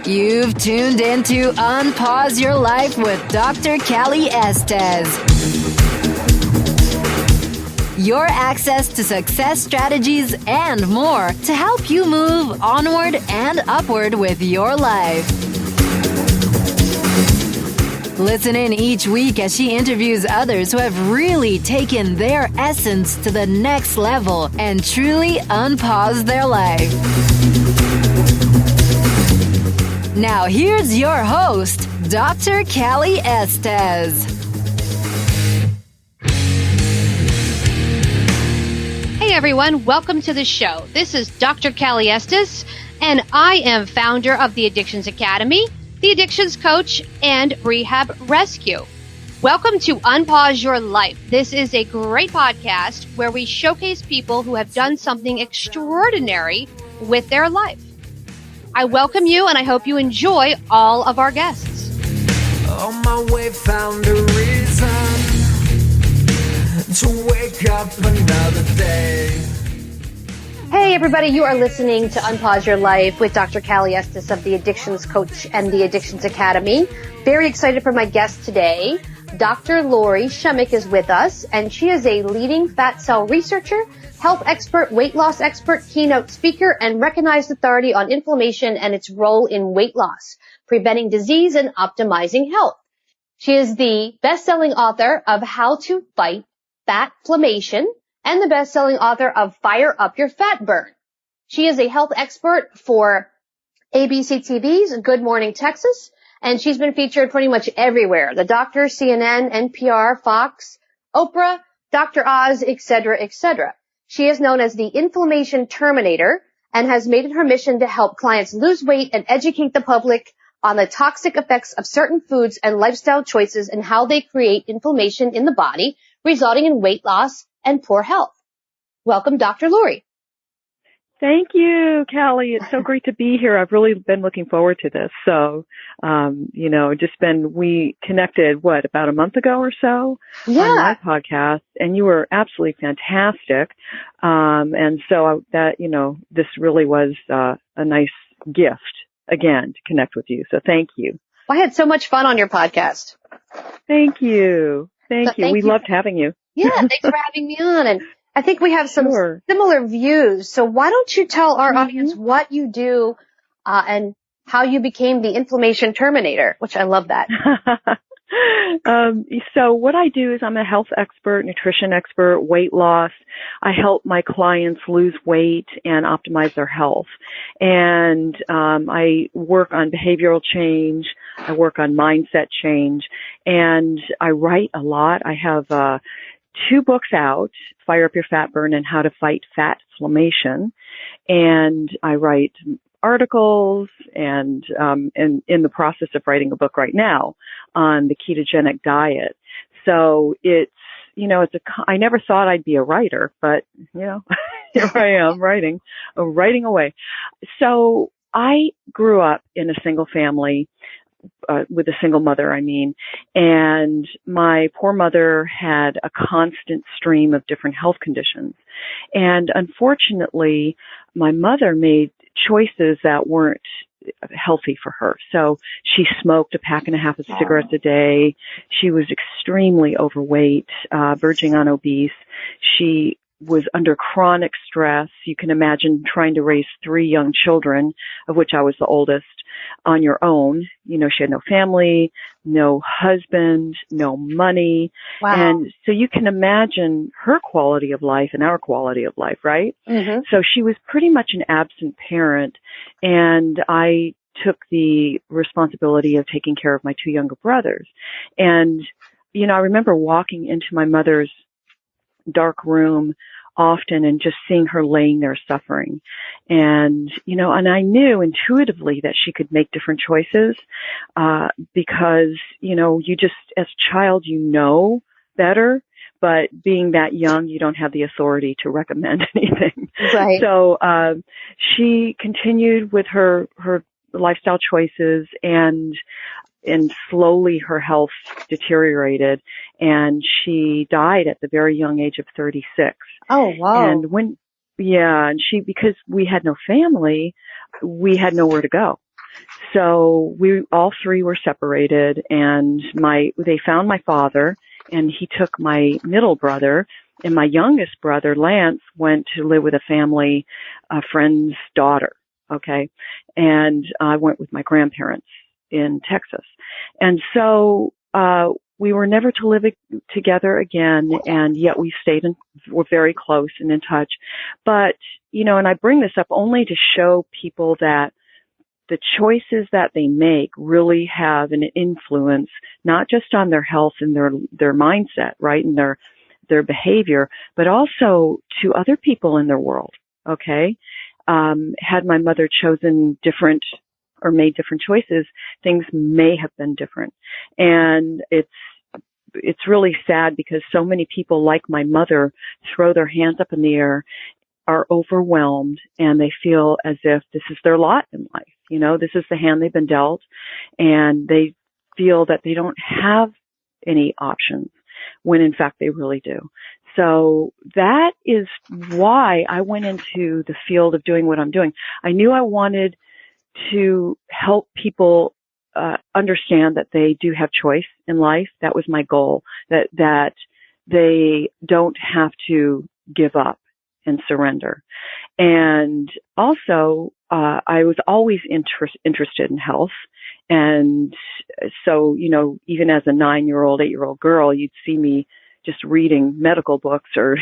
You've tuned into Unpause Your Life with Dr. Callie Estes. Your access to success strategies and more to help you move onward and upward with your life. Listen in each week as she interviews others who have really taken their essence to the next level and truly unpaused their life. Now here's your host, Dr. Callie Estes. Hey everyone, welcome to the show. This is Dr. Callie Estes, and I am founder of the Addictions Academy, the Addictions Coach, and Rehab Rescue. Welcome to Unpause Your Life. This is a great podcast where we showcase people who have done something extraordinary with their life. I welcome you, and I hope you enjoy all of our guests. On my way, found a reason to wake up another day. Hey everybody, you are listening to Unpause Your Life with Dr. Callie Estes of the Addictions Coach and the Addictions Academy. Very excited for my guest today. Dr. Lori Shemek is with us, and she is a leading fat cell researcher, health expert, weight loss expert, keynote speaker, and recognized authority on inflammation and its role in weight loss, preventing disease and optimizing health. She is the best-selling author of How to Fight FATflammation and the best-selling author of Fire Up Your Fat Burn. She is a health expert for ABC TV's Good Morning Texas, and she's been featured pretty much everywhere. The Doctors, CNN, NPR, Fox, Oprah, Dr. Oz, etc., etc. She is known as the Inflammation Terminator and has made it her mission to help clients lose weight and educate the public on the toxic effects of certain foods and lifestyle choices and how they create inflammation in the body, resulting in weight loss and poor health. Welcome, Dr. Lori. Thank you, Callie. It's so great to be here. I've really been looking forward to this. So, we connected, about a month ago or so on my podcast, and you were absolutely fantastic. And so this really was a nice gift, again, to connect with you. So thank you. I had so much fun on your podcast. Thank you. Thank you. We loved having you. Yeah, thanks for having me on. And I think we have some similar views. So why don't you tell our audience what you do and how you became the Inflammation Terminator, which I love that. So what I do is I'm a health expert, nutrition expert, weight loss. I help my clients lose weight and optimize their health. And I work on behavioral change. I work on mindset change. And I write a lot. I have 2 books out, Fire Up Your Fat Burn and How to Fight FATflammation. And I write articles and in the process of writing a book right now on the ketogenic diet. So I never thought I'd be a writer, but here I am writing away. So I grew up in a single family, with a single mother, and my poor mother had a constant stream of different health conditions. And unfortunately, my mother made choices that weren't healthy for her. So she smoked a pack and a half of cigarettes a day. She was extremely overweight, verging on obese. She was under chronic stress. You can imagine trying to raise 3 young children, of which I was the oldest, on your own. She had no family, no husband, no money. Wow. And so you can imagine her quality of life and our quality of life, right? Mm-hmm. So she was pretty much an absent parent, and I took the responsibility of taking care of my 2 younger brothers. And, I remember walking into my mother's dark room often and just seeing her laying there suffering. And, and I knew intuitively that she could make different choices, because, you just, as a child, better, but being that young, you don't have the authority to recommend anything. Right. So, she continued with her lifestyle choices, and slowly her health deteriorated, and she died at the very young age of 36. Oh, wow. And because we had no family, we had nowhere to go. so we all three were separated, and they found my father, and he took my middle brother, and my youngest brother, Lance, went to live with a friend's daughter. Okay. And I went with my grandparents in Texas. And so, we were never to live together again, and yet we're very close and in touch. But, and I bring this up only to show people that the choices that they make really have an influence, not just on their health and their mindset, right, and their behavior, but also to other people in their world. Okay. Had my mother chosen different or made different choices, things may have been different. And it's really sad because so many people like my mother throw their hands up in the air, are overwhelmed, and they feel as if this is their lot in life. This is the hand they've been dealt, and they feel that they don't have any options when in fact they really do. So that is why I went into the field of doing what I'm doing. I knew I wanted to help people understand that they do have choice in life. That was my goal, that they don't have to give up and surrender. And also, I was always interested in health. And so, even as a 9-year-old, 8-year-old girl, you'd see me just reading medical books or,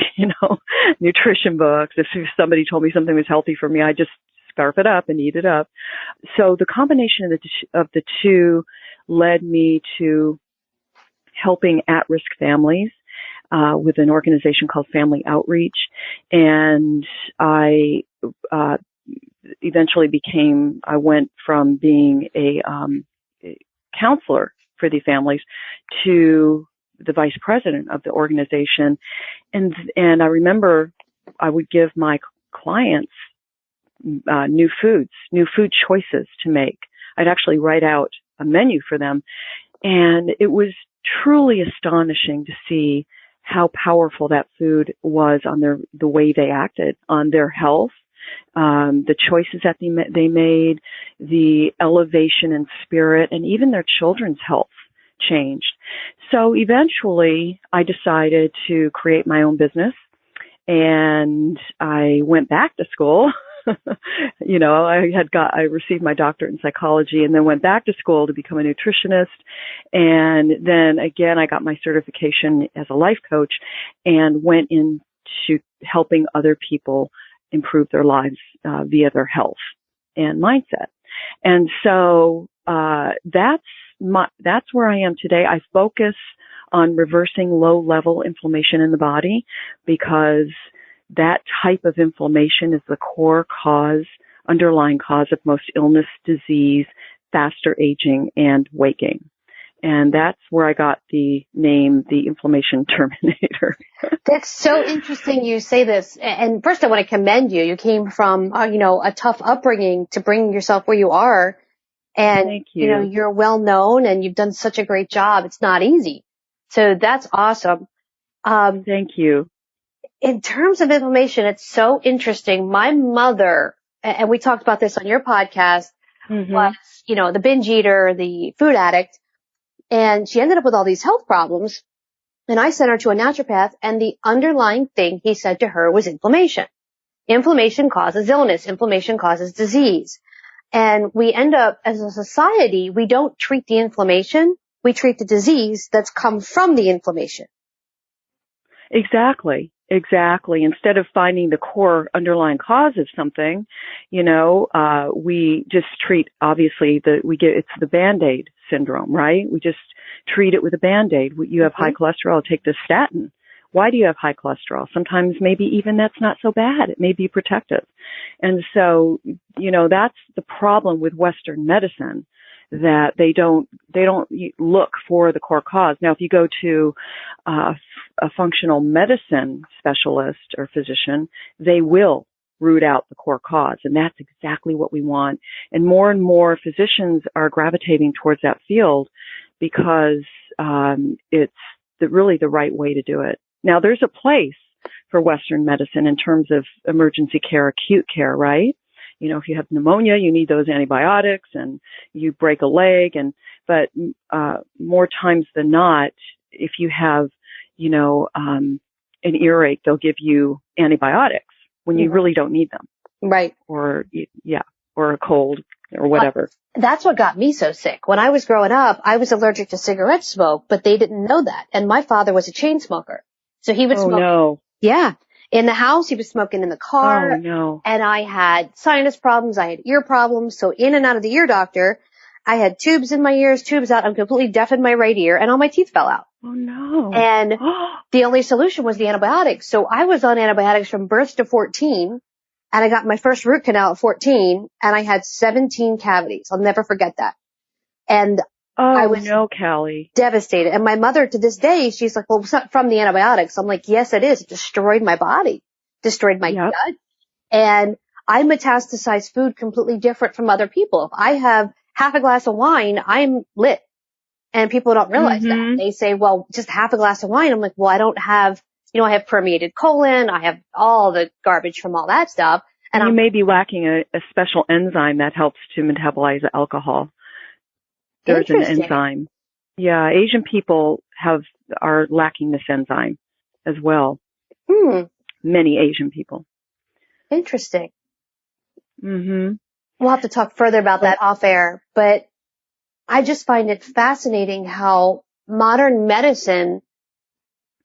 nutrition books. If somebody told me something was healthy for me, I just scarf it up and eat it up. So the combination of the two led me to helping at-risk families with an organization called Family Outreach. And I eventually I went from being a counselor for the families to the vice president of the organization. And I remember I would give my clients new food choices to make. I'd actually write out a menu for them. And it was truly astonishing to see how powerful that food was on the way they acted, on their health, the choices that they made, the elevation in spirit, and even their children's health changed. So eventually I decided to create my own business, and I went back to school. I received my doctorate in psychology and then went back to school to become a nutritionist. And then again, I got my certification as a life coach and went into helping other people improve their lives via their health and mindset. And so that's where I am today. I focus on reversing low-level inflammation in the body because that type of inflammation is the core underlying cause of most illness, disease, faster aging, and weight gain. And that's where I got the name, the Inflammation Terminator. That's so interesting you say this. And first I want to commend you. You came from, a tough upbringing to bring yourself where you are. And, Thank you. You're well known and you've done such a great job. It's not easy. So that's awesome. Thank you. In terms of inflammation, it's so interesting. My mother, and we talked about this on your podcast, was, the binge eater, the food addict, and she ended up with all these health problems. And I sent her to a naturopath, and the underlying thing he said to her was inflammation. Inflammation causes illness. Inflammation causes disease. And we end up, as a society, we don't treat the inflammation. We treat the disease that's come from the inflammation. Exactly. Instead of finding the core underlying cause of something, we just treat, obviously, it's the Band-Aid syndrome, right? We just treat it with a Band-Aid. You have high cholesterol, take this statin. Why do you have high cholesterol? Sometimes maybe even that's not so bad. It may be protective. And so, that's the problem with Western medicine, that they don't look for the core cause. Now, if you go to a functional medicine specialist or physician, they will root out the core cause, and that's exactly what we want. And more physicians are gravitating towards that field because it's really the right way to do it. Now, there's a place for Western medicine in terms of emergency care, acute care, right? if you have pneumonia, you need those antibiotics, and you break a leg. But more times than not, if you have, an earache, they'll give you antibiotics when you really don't need them. Right. Or a cold or whatever. That's what got me so sick. When I was growing up, I was allergic to cigarette smoke, but they didn't know that. And my father was a chain smoker. So he would smoke. Oh, no. Yeah. In the house, he was smoking in the car. Oh, no. And I had sinus problems. I had ear problems. So in and out of the ear doctor, I had tubes in my ears, tubes out. I'm completely deaf in my right ear, and all my teeth fell out. Oh, no. And the only solution was the antibiotics. So I was on antibiotics from birth to 14. And I got my first root canal at 14, and I had 17 cavities. I'll never forget that. And I was Callie. devastated. And my mother, to this day, she's like, well, it's not from the antibiotics. I'm like, yes, it is. It destroyed my body, destroyed my gut. And I metastasize food completely different from other people. If I have half a glass of wine, I'm lit. And people don't realize that. They say, well, just half a glass of wine. I'm like, well, I don't have, I have permeated colon. I have all the garbage from all that stuff. And you may be lacking a special enzyme that helps to metabolize alcohol. There's an enzyme. Yeah, Asian people are lacking this enzyme as well. Many Asian people. Interesting. Mm-hmm. We'll have to talk further about that off air, but I just find it fascinating how modern medicine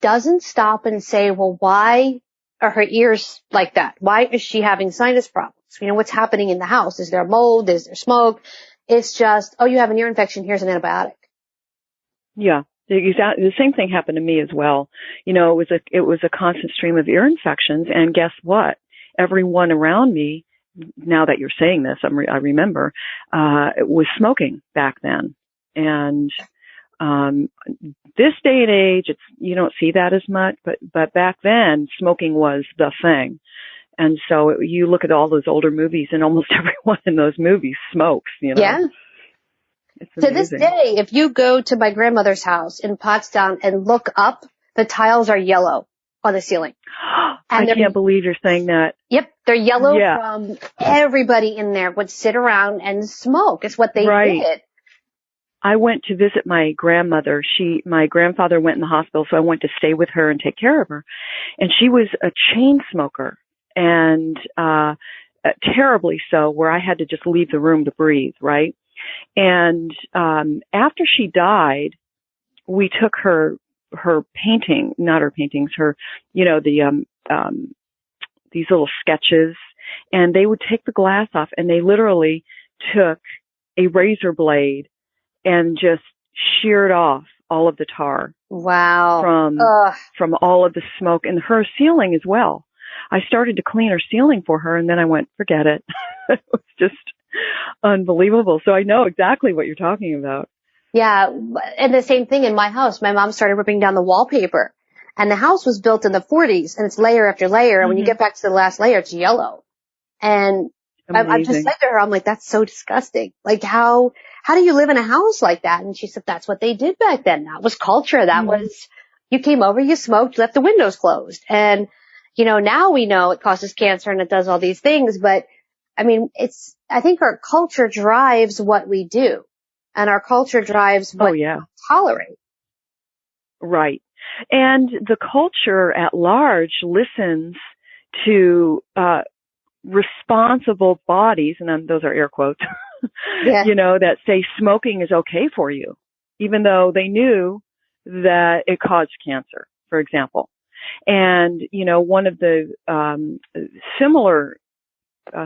doesn't stop and say, well, why are her ears like that? Why is she having sinus problems? What's happening in the house? Is there mold? Is there smoke? It's just, oh, you have an ear infection. Here's an antibiotic. Yeah. The same thing happened to me as well. It was a constant stream of ear infections. And guess what? Everyone around me, now that you're saying this, I remember, was smoking back then. And this day and age, you don't see that as much, but back then, smoking was the thing. And so you look at all those older movies, and almost everyone in those movies smokes, Yeah. To this day, if you go to my grandmother's house in Pottstown and look up, the tiles are yellow on the ceiling. And I can't believe you're saying that. Yep, they're yellow from everybody in there would sit around and smoke. It's what they did. I went to visit my grandmother. My grandfather went in the hospital, so I went to stay with her and take care of her. And she was a chain smoker, and terribly so, where I had to just leave the room to breathe, right? And after she died, we took her painting, not her paintings, these little sketches, and they would take the glass off, and they literally took a razor blade and just sheared off all of the tar. Wow. From all of the smoke, and her ceiling as well. I started to clean her ceiling for her, and then I went, forget it. It was just unbelievable. So I know exactly what you're talking about. Yeah. And the same thing in my house. My mom started ripping down the wallpaper, and the house was built in the 40s, and it's layer after layer. And when you get back to the last layer, it's yellow. And I've just said to her, I'm like, that's so disgusting. Like, how do you live in a house like that? And she said, that's what they did back then. That was culture. That was, you came over, you smoked, left the windows closed. And, now we know it causes cancer and it does all these things. But I mean, I think our culture drives what we do, and our culture drives what we tolerate. Right. And the culture at large listens to, responsible bodies, and those are air quotes, that say smoking is okay for you, even though they knew that it caused cancer, for example. And, one of the similar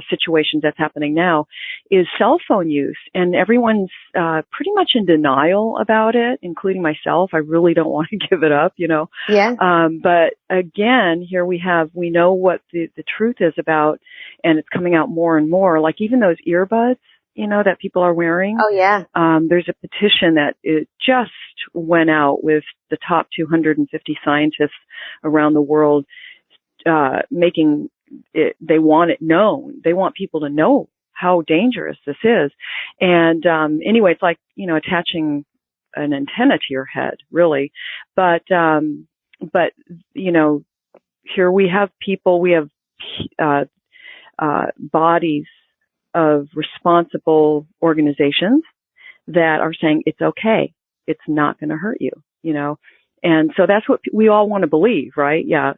situations that's happening now is cell phone use, and everyone's pretty much in denial about it, including myself. I really don't want to give it up, Yeah. But again, here we know what the truth is about, and it's coming out more and more. Like even those earbuds, that people are wearing. Oh yeah. There's a petition that it just went out with the top 250 scientists around the world, making they want it known. They want people to know how dangerous this is. And anyway, it's like, attaching an antenna to your head, really. But here we have people, we have bodies of responsible organizations that are saying it's okay. It's not going to hurt you, And so that's what we all want to believe, right? Yeah,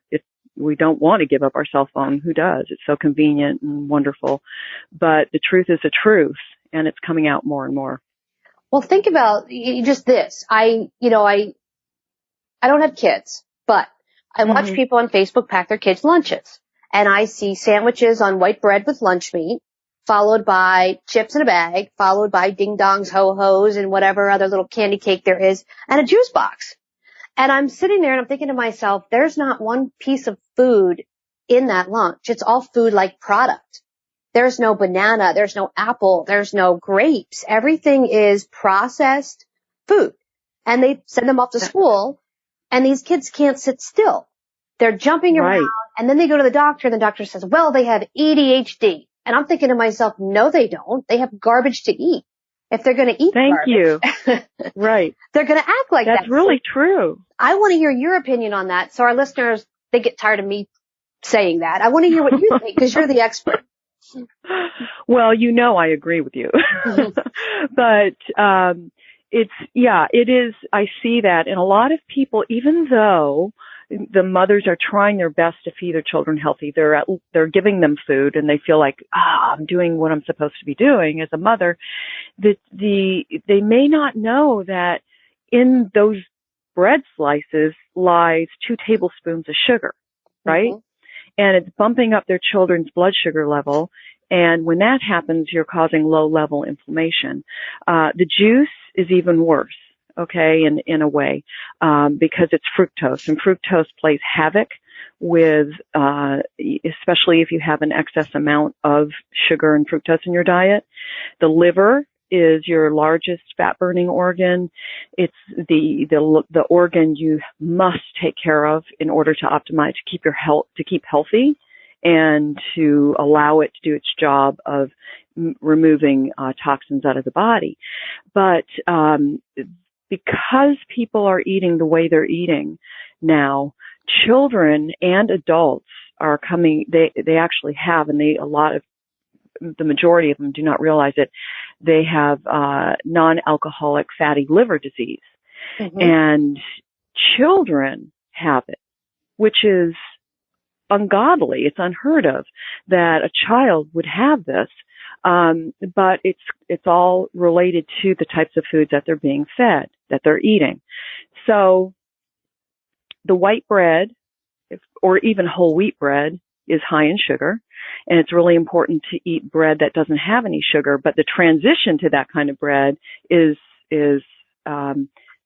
we don't want to give up our cell phone. Who does? It's so convenient and wonderful. But the truth is the truth, and it's coming out more and more. Well, think about just this. I don't have kids, but I watch people on Facebook pack their kids' lunches. And I see sandwiches on white bread with lunch meat, followed by chips in a bag, followed by ding dongs, ho-hos, and whatever other little candy cake there is, and a juice box. And I'm sitting there and I'm thinking to myself, there's not one piece of food in that lunch. It's all food-like product. There's no banana, there's no apple, there's no grapes. Everything is processed food. And they send them off to school, and these kids can't sit still. They're jumping around, and then they go to the doctor, and the doctor says, well, they have ADHD. And I'm thinking to myself, no, they don't. They have garbage to eat. If they're going to eat garbage. Thank you. Right. They're going to act like that. That's really true. I want to hear your opinion on that. So our listeners, they get tired of me saying that. I want to hear what you think, because you're the expert. Well, I agree with you. But it is, I see that. And a lot of people, even though the mothers are trying their best to feed their children healthy, they're giving them food, and they feel like, I'm doing what I'm supposed to be doing as a mother, they may not know that in those bread slices lies 2 tablespoons of sugar, right? And it's bumping up their children's blood sugar level. And when that happens, you're causing low-level inflammation. The juice is even worse, okay, in a way, because it's fructose. And fructose plays havoc with, especially if you have an excess amount of sugar and fructose in your diet. The liver is your largest fat-burning organ. It's the organ you must take care of in order to optimize, to keep healthy, and to allow it to do its job of removing toxins out of the body. But because people are eating the way they're eating now, children and adults are coming. They actually have, and the majority of them do not realize it. They have non-alcoholic fatty liver disease, and children have it, which is ungodly. It's unheard of that a child would have this, but it's all related to the types of foods that they're being fed, that they're eating. So the white bread, or even whole wheat bread, is high in sugar, and it's really important to eat bread that doesn't have any sugar. But the transition to that kind of bread is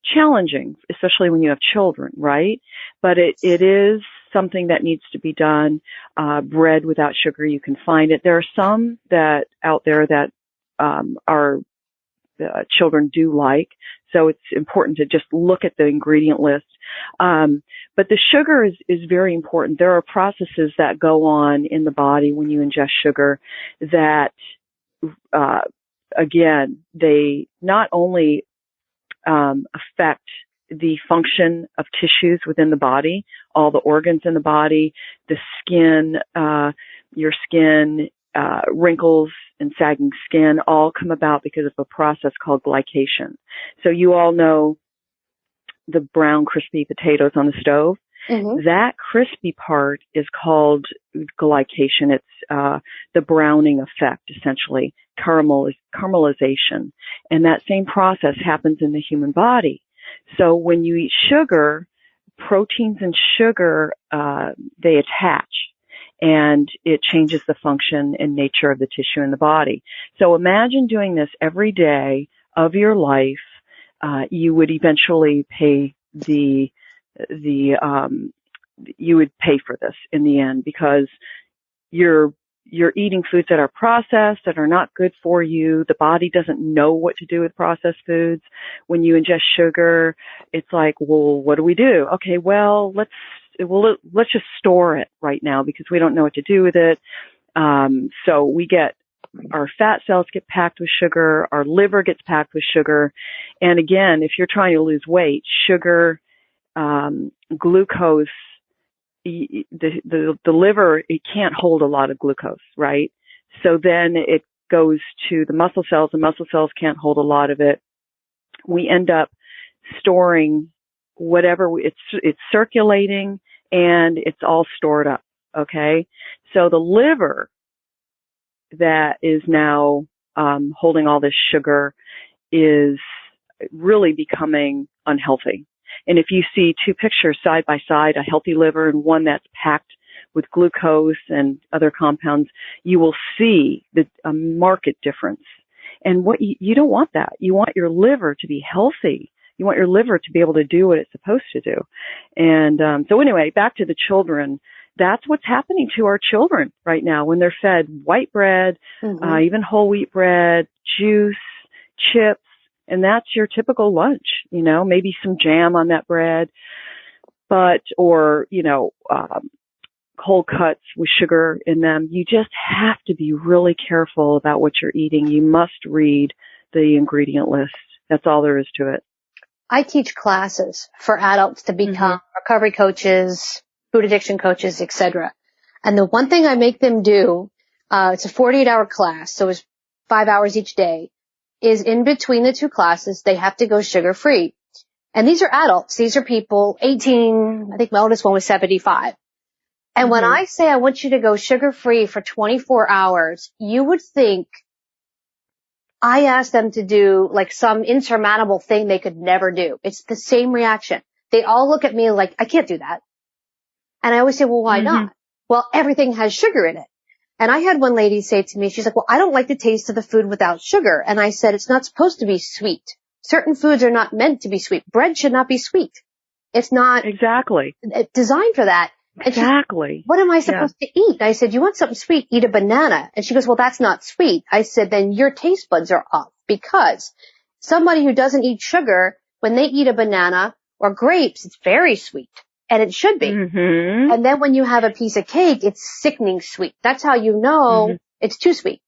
challenging, especially when you have children, right? But it is something that needs to be done. Bread without sugar, you can find it. There are some that out there that our children do like, so it's important to just look at the ingredient list. But the sugar is very important. There are processes that go on in the body when you ingest sugar that, again, they not only affect the function of tissues within the body, all the organs in the body, the skin, your skin, wrinkles and sagging skin all come about because of a process called glycation. So you all know the brown crispy potatoes on the stove. That crispy part is called glycation. It's the browning effect, essentially, caramelization. And that same process happens in the human body. So when you eat sugar, proteins and sugar, they attach, and it changes the function and nature of the tissue in the body. So imagine doing this every day of your life. You would eventually pay you would pay for this in the end, because you're eating foods that are processed, that are not good for you. The body doesn't know what to do with processed foods. When you ingest sugar, it's like, well, what do we do? Okay, well, let's just store it right now because we don't know what to do with it. So our fat cells get packed with sugar, our liver gets packed with sugar. And again, if you're trying to lose weight, sugar, glucose, the liver, it can't hold a lot of glucose, right? So then it goes to the muscle cells. The muscle cells can't hold a lot of it. We end up storing whatever it's circulating, and it's all stored up. Okay. So the liver that is now, holding all this sugar is really becoming unhealthy. And if you see two pictures side by side, a healthy liver and one that's packed with glucose and other compounds, you will see a marked difference. And what you don't want that. You want your liver to be healthy. You want your liver to be able to do what it's supposed to do. And so anyway, back to the children. That's what's happening to our children right now when they're fed white bread, even whole wheat bread, juice, chips, and that's your typical lunch, maybe some jam on that bread, or cold cuts with sugar in them. You just have to be really careful about what you're eating. You must read the ingredient list. That's all there is to it. I teach classes for adults to become recovery coaches, food addiction coaches, etc. And the one thing I make them do, it's a 48-hour class, so it's 5 hours each day, is in between the two classes, they have to go sugar-free. And these are adults. These are people 18, I think my oldest one was 75. And when I say I want you to go sugar-free for 24 hours, you would think I asked them to do like some insurmountable thing they could never do. It's the same reaction. They all look at me like, I can't do that. And I always say, well, why not? Well, everything has sugar in it. And I had one lady say to me, she's like, well, I don't like the taste of the food without sugar. And I said, it's not supposed to be sweet. Certain foods are not meant to be sweet. Bread should not be sweet. It's not exactly designed for that. Exactly. What am I supposed to eat? I said, you want something sweet? Eat a banana. And she goes, well, that's not sweet. I said, then your taste buds are off, because somebody who doesn't eat sugar, when they eat a banana or grapes, it's very sweet. And it should be. And then when you have a piece of cake, it's sickening sweet. That's how you know it's too sweet.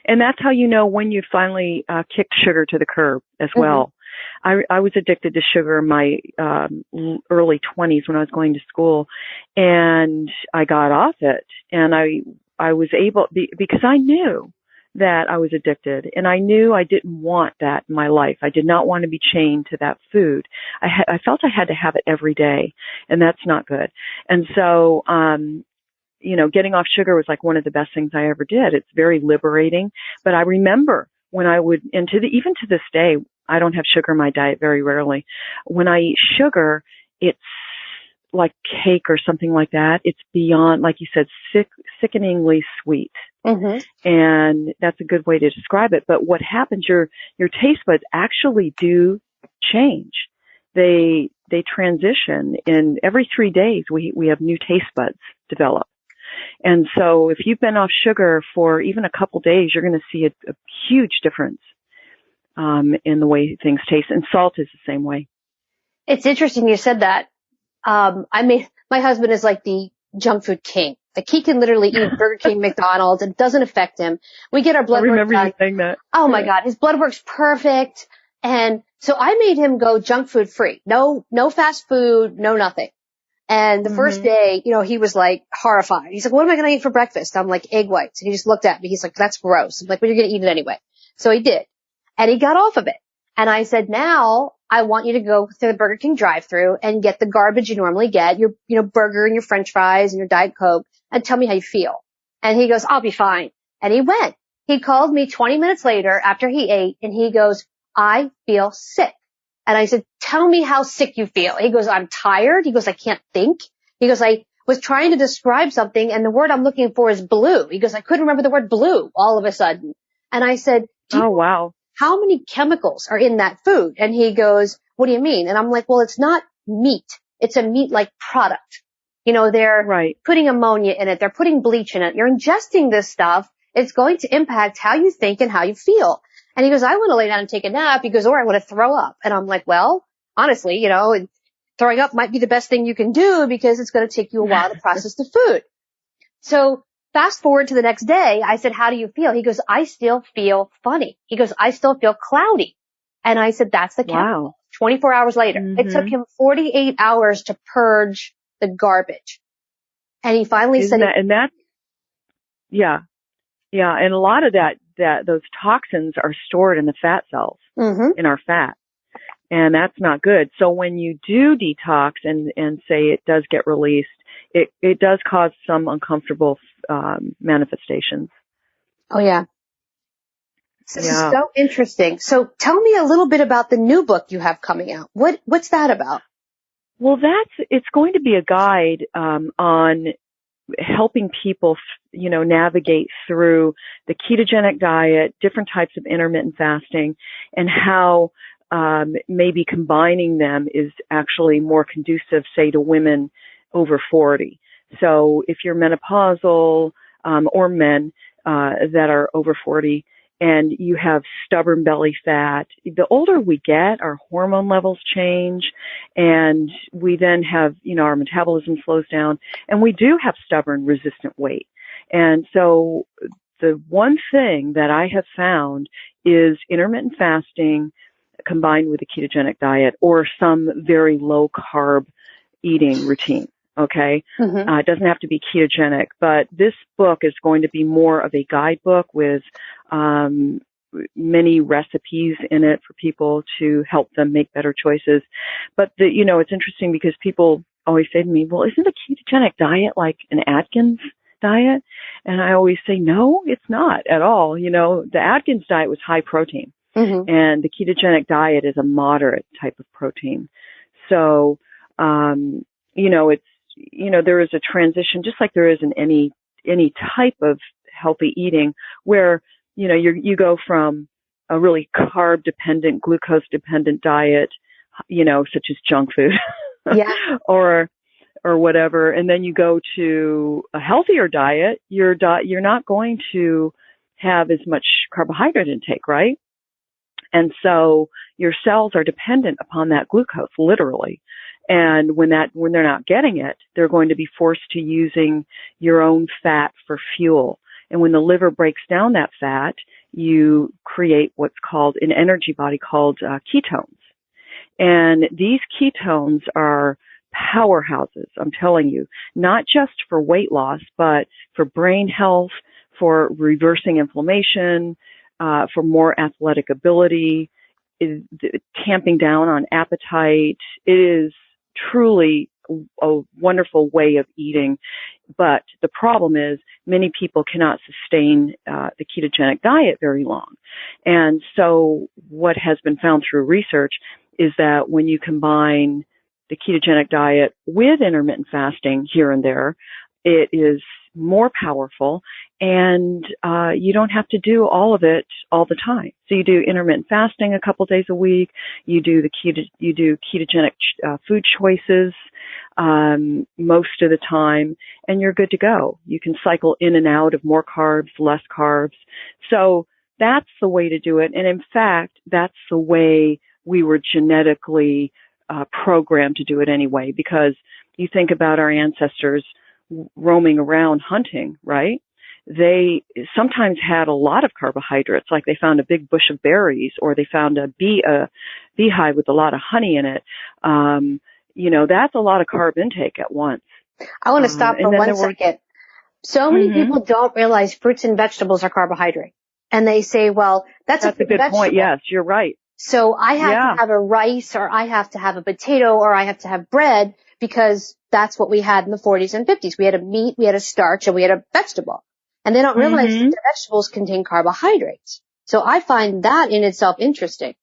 And that's how you know when you finally kicked sugar to the curb as well. I was addicted to sugar in my early 20s when I was going to school, and I got off it. And I was able, because I knew that I was addicted, and I knew I didn't want that in my life. I did not want to be chained to that food. I felt I had to have it every day, and that's not good. And so, getting off sugar was like one of the best things I ever did. It's very liberating. But I remember when I would, and even to this day, I don't have sugar in my diet very rarely. When I eat sugar, it's like cake or something like that. It's beyond, like you said, sickeningly sweet. And that's a good way to describe it. But what happens, your taste buds actually do change. They transition, and every 3 days we have new taste buds develop. And so if you've been off sugar for even a couple days, you're going to see a huge difference in the way things taste. And salt is the same way. It's interesting you said that. My husband is like the junk food king. Like, he can literally eat Burger King, McDonald's. It doesn't affect him. We get our blood work done. I remember you saying that. Oh my God. His blood work's perfect. And so I made him go junk food free. No fast food, no nothing. And the first day, he was like horrified. He's like, what am I going to eat for breakfast? I'm like, egg whites. And he just looked at me. He's like, that's gross. I'm like, well, you're going to eat it anyway. So he did. And he got off of it. And I said, now I want you to go to the Burger King drive-thru and get the garbage you normally get, your, burger and your French fries and your Diet Coke, and tell me how you feel. And he goes, I'll be fine. And he went. He called me 20 minutes later after he ate, and he goes, I feel sick. And I said, tell me how sick you feel. He goes, I'm tired. He goes, I can't think. He goes, I was trying to describe something, and the word I'm looking for is blue. He goes, I couldn't remember the word blue all of a sudden. And I said, oh, wow. How many chemicals are in that food? And he goes, what do you mean? And I'm like, well, it's not meat. It's a meat-like product. They're putting ammonia in it. They're putting bleach in it. You're ingesting this stuff. It's going to impact how you think and how you feel. And he goes, I want to lay down and take a nap. He goes, or I want to throw up. And I'm like, well, honestly, throwing up might be the best thing you can do, because it's going to take you a while to process the food. So fast forward to the next day, I said, how do you feel? He goes, I still feel funny. He goes, I still feel cloudy. And I said, that's the chemical. Wow. 24 hours later. It took him 48 hours to purge the garbage. And he finally said, yeah. Yeah, and a lot of those toxins are stored in the fat cells, in our fat. And that's not good. So when you do detox and say it does get released, it does cause some uncomfortable manifestations. Oh, yeah. This is Yeah. so interesting. So tell me a little bit about the new book you have coming out. What's that about? Well, it's going to be a guide on helping people, navigate through the ketogenic diet, different types of intermittent fasting, and how maybe combining them is actually more conducive, say, to women over 40. So if you're menopausal or men that are over 40 and you have stubborn belly fat, the older we get, our hormone levels change, and we then have, our metabolism slows down, and we do have stubborn, resistant weight. And so the one thing that I have found is intermittent fasting combined with a ketogenic diet or some very low carb eating routine. Okay. It doesn't have to be ketogenic, but this book is going to be more of a guidebook with many recipes in it for people to help them make better choices. But it's interesting because people always say to me, well, isn't the ketogenic diet like an Atkins diet? And I always say, no, it's not at all. The Atkins diet was high protein. And the ketogenic diet is a moderate type of protein. So, there is a transition, just like there is in any type of healthy eating, where, you go from a really carb dependent, glucose dependent diet, such as junk food, or whatever. And then you go to a healthier diet, you're not going to have as much carbohydrate intake, right? And so your cells are dependent upon that glucose, literally. And when they're not getting it, they're going to be forced to using your own fat for fuel. And when the liver breaks down that fat, you create what's called an energy body called ketones. And these ketones are powerhouses, I'm telling you, not just for weight loss, but for brain health, for reversing inflammation, for more athletic ability, tamping down on appetite. It is truly a wonderful way of eating. But the problem is many people cannot sustain the ketogenic diet very long. And so what has been found through research is that when you combine the ketogenic diet with intermittent fasting here and there, it is more powerful, and you don't have to do all of it all the time. So you do intermittent fasting a couple days a week. You do ketogenic food choices most of the time, and you're good to go. You can cycle in and out of more carbs, less carbs. So that's the way to do it. And in fact, that's the way we were genetically programmed to do it anyway, because you think about our ancestors roaming around hunting, right? They sometimes had a lot of carbohydrates, like they found a big bush of berries, or they found a beehive with a lot of honey in it. That's a lot of carb intake at once. I want to stop for 1 second. So many people don't realize fruits and vegetables are carbohydrate. And they say, well, that's a good point. Yes, you're right. So I have to have a rice, or I have to have a potato, or I have to have bread, because that's what we had in the 40s and 50s. We had a meat, we had a starch, and we had a vegetable. And they don't realize that the vegetables contain carbohydrates. So I find that in itself interesting.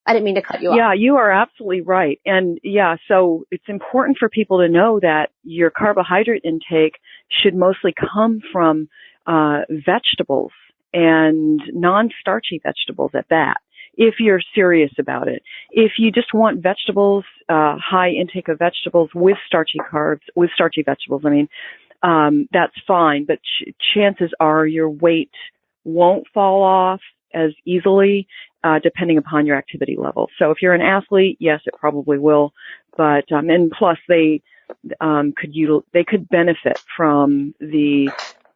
I didn't mean to cut you off. Yeah, you are absolutely right. And so it's important for people to know that your carbohydrate intake should mostly come from vegetables, and non-starchy vegetables at that, if you're serious about it. If you just want vegetables, high intake of vegetables with starchy vegetables, that's fine, but chances are your weight won't fall off as easily, depending upon your activity level. So if you're an athlete, yes, it probably will, but, and plus they could benefit from the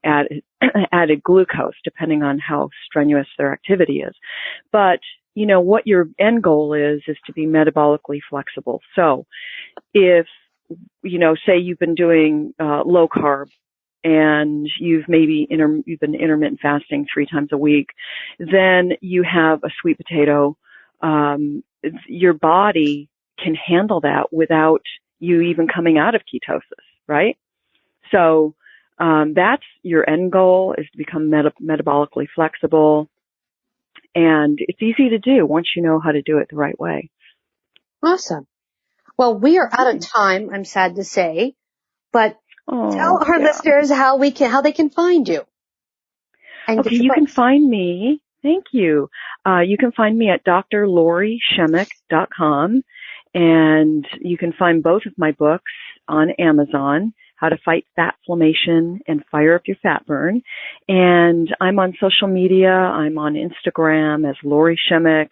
added glucose, depending on how strenuous their activity is. But, what your end goal is to be metabolically flexible. So if, say you've been doing low carb and you've maybe you've been intermittent fasting 3 times a week, then you have a sweet potato. Your body can handle that without you even coming out of ketosis, right? So that's your end goal, is to become metabolically flexible. And it's easy to do once you know how to do it the right way. Awesome. Well, we are out of time, I'm sad to say, but tell our listeners how they can find you. And okay, you can find me. Thank you. You can find me at drloryshemek.com, and you can find both of my books on Amazon, How to Fight FATflammation and Fire Up Your Fat Burn. And I'm on social media. I'm on Instagram as Lori Shemek,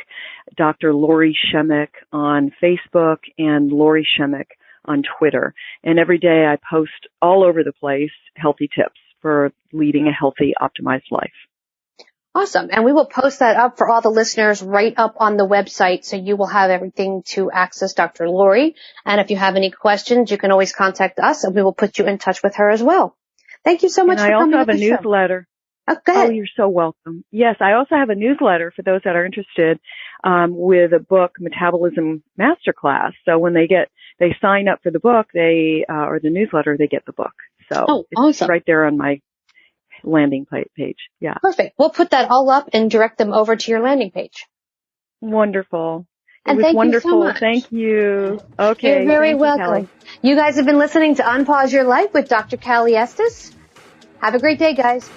Dr. Lori Shemek on Facebook, and Lori Shemek on Twitter. And every day I post all over the place healthy tips for leading a healthy, optimized life. Awesome. And we will post that up for all the listeners right up on the website, so you will have everything to access Dr. Lori. And if you have any questions, you can always contact us, and we will put you in touch with her as well. Thank you so much for coming on the show. I also have a newsletter. Oh, go ahead. Oh, you're so welcome. Yes, I also have a newsletter for those that are interested with a book, Metabolism Masterclass. So when they sign up for the book, or the newsletter, they get the book. So it's awesome. Right there on my landing page. Yeah. Perfect. We'll put that all up and direct them over to your landing page. Wonderful. And it was wonderful. You so much. Thank you. Okay. You're very welcome. You guys have been listening to Unpause Your Life with Dr. Callie Estes. Have a great day, guys.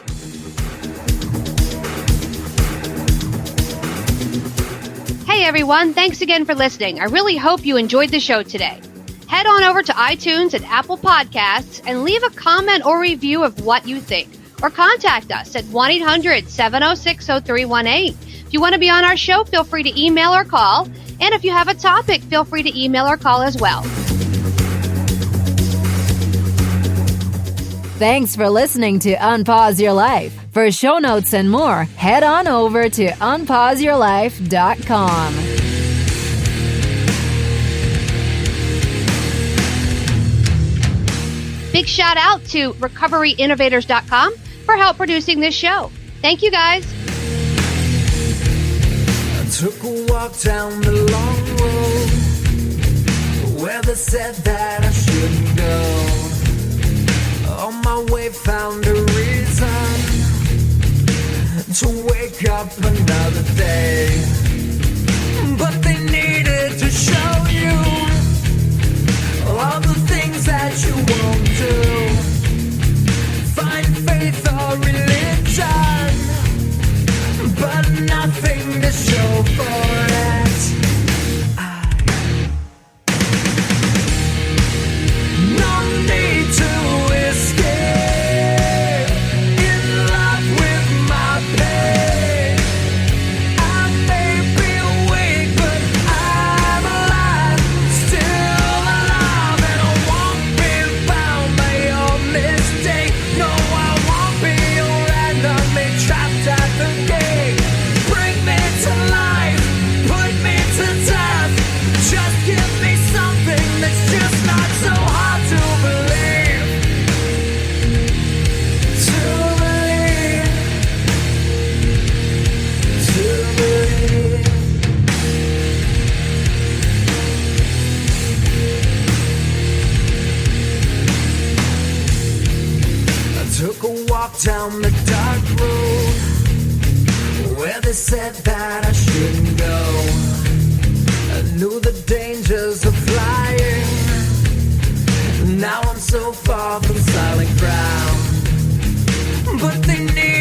Hey, everyone. Thanks again for listening. I really hope you enjoyed the show today. Head on over to iTunes and Apple Podcasts and leave a comment or review of what you think. Or contact us at 1-800-706-0318. If you want to be on our show, feel free to email or call. And if you have a topic, feel free to email or call as well. Thanks for listening to Unpause Your Life. For show notes and more, head on over to unpauseyourlife.com. Big shout out to recoveryinnovators.com for help producing this show. Thank you, guys. I took a walk down the long road where they said that I shouldn't go. On my way found a reason to wake up another day. But they needed to show you all the things that you won't do. Find faith or religion, but nothing to show for it. No need to escape, in love with my pain. I may be awake, but I'm alive, still alive, and I won't be bound by your mistake. No, I won't be your enemy, trapped at the gate. Bring me to life, put me to death. Just give me something that's just not so hard to believe. To believe. To believe. I took a walk down the dark road where they said that I shouldn't go. I knew the dangers of flying. Now I'm so far from solid ground. But they need